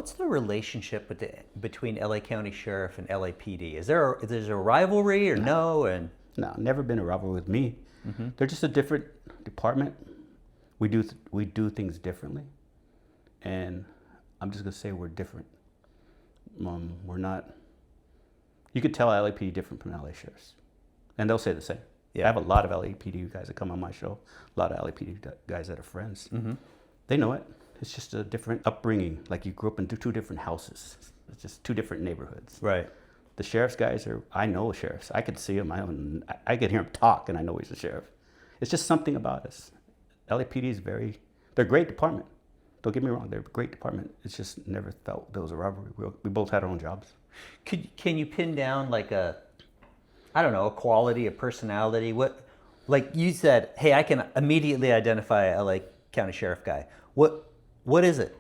What's the relationship between LA County Sheriff and LAPD? Is there a rivalry or no? And no, never been a rivalry with me. They're just a different department. We do things differently, and I'm just gonna say we're different. We're not. You could tell LAPD different from LA sheriffs, and they'll say the same. Yeah. I have a lot of LAPD guys that come on my show. A lot of LAPD guys that are friends. They know it. It's just a different upbringing. Like you grew up in two different houses. It's just two different neighborhoods. Right. The sheriff's guys I know sheriffs. I could see them. I could hear him talk, and I know he's a sheriff. It's just something about us. LAPD is they're a great department. Don't get me wrong, they're a great department. It's just never felt there was a rivalry. We both had our own jobs. Can you pin down like a quality, a personality? Like you said, hey, I can immediately identify a LA County Sheriff guy. What is it?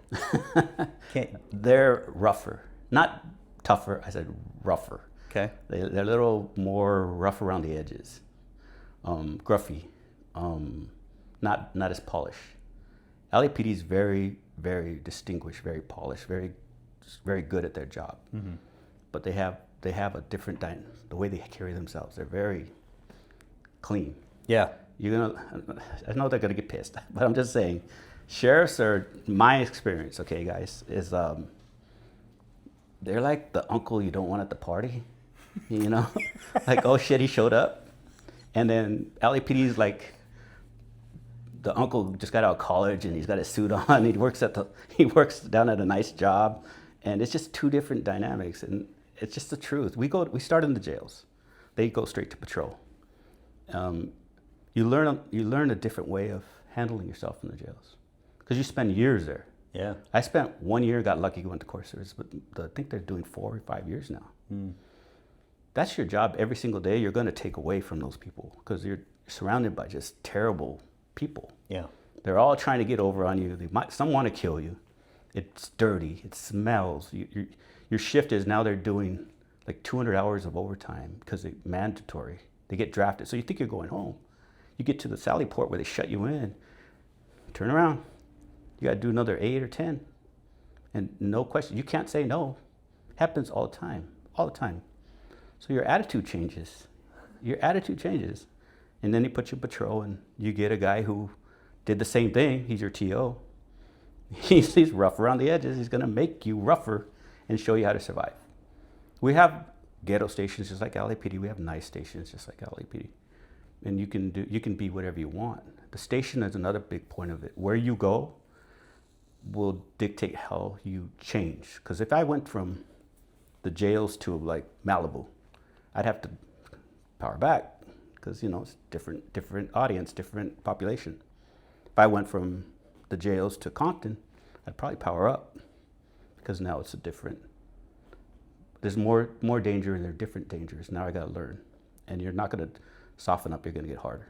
They're rougher, not tougher. I said rougher. Okay. They're a little more rough around the edges, gruffy, not as polished. LAPD is very, very distinguished, very polished, very good at their job. But they have a different the way they carry themselves. They're very clean. Yeah. I know they're gonna get pissed, but I'm just saying, sheriffs are, my experience, okay, guys, is they're like the uncle you don't want at the party, you know, like, oh shit, he showed up, and then LAPD is like the uncle just got out of college and he's got his suit on. He works down at a nice job, and it's just two different dynamics, and it's just the truth. We start in the jails. They go straight to patrol. You learn a different way of handling yourself in the jails because you spend years there. Yeah. I spent 1 year, got lucky, went to course service, but I think they're doing 4 or 5 years now. That's your job every single day. You're going to take away from those people because you're surrounded by just terrible people. Yeah. They're all trying to get over on you. Some want to kill you. It's dirty. It smells. Your shift is now they're doing like 200 hours of overtime because it's mandatory. They get drafted. So you think you're going home. You get to the Sally Port where they shut you in. Turn around. You got to do another 8 or 10. And no question. You can't say no. Happens all the time. All the time. So your attitude changes. And then they put you in patrol, and you get a guy who did the same thing. He's your TO. He's rough around the edges. He's going to make you rougher and show you how to survive. We have ghetto stations just like LAPD. We have nice stations just like LAPD. And you can be whatever you want. The station is another big point of it. Where you go will dictate how you change. Because if I went from the jails to like Malibu, I'd have to power back because it's different audience, different population. If I went from the jails to Compton, I'd probably power up because now it's there's more danger and there are different dangers. Now I got to learn, and you're not going to soften up. You're going to get harder.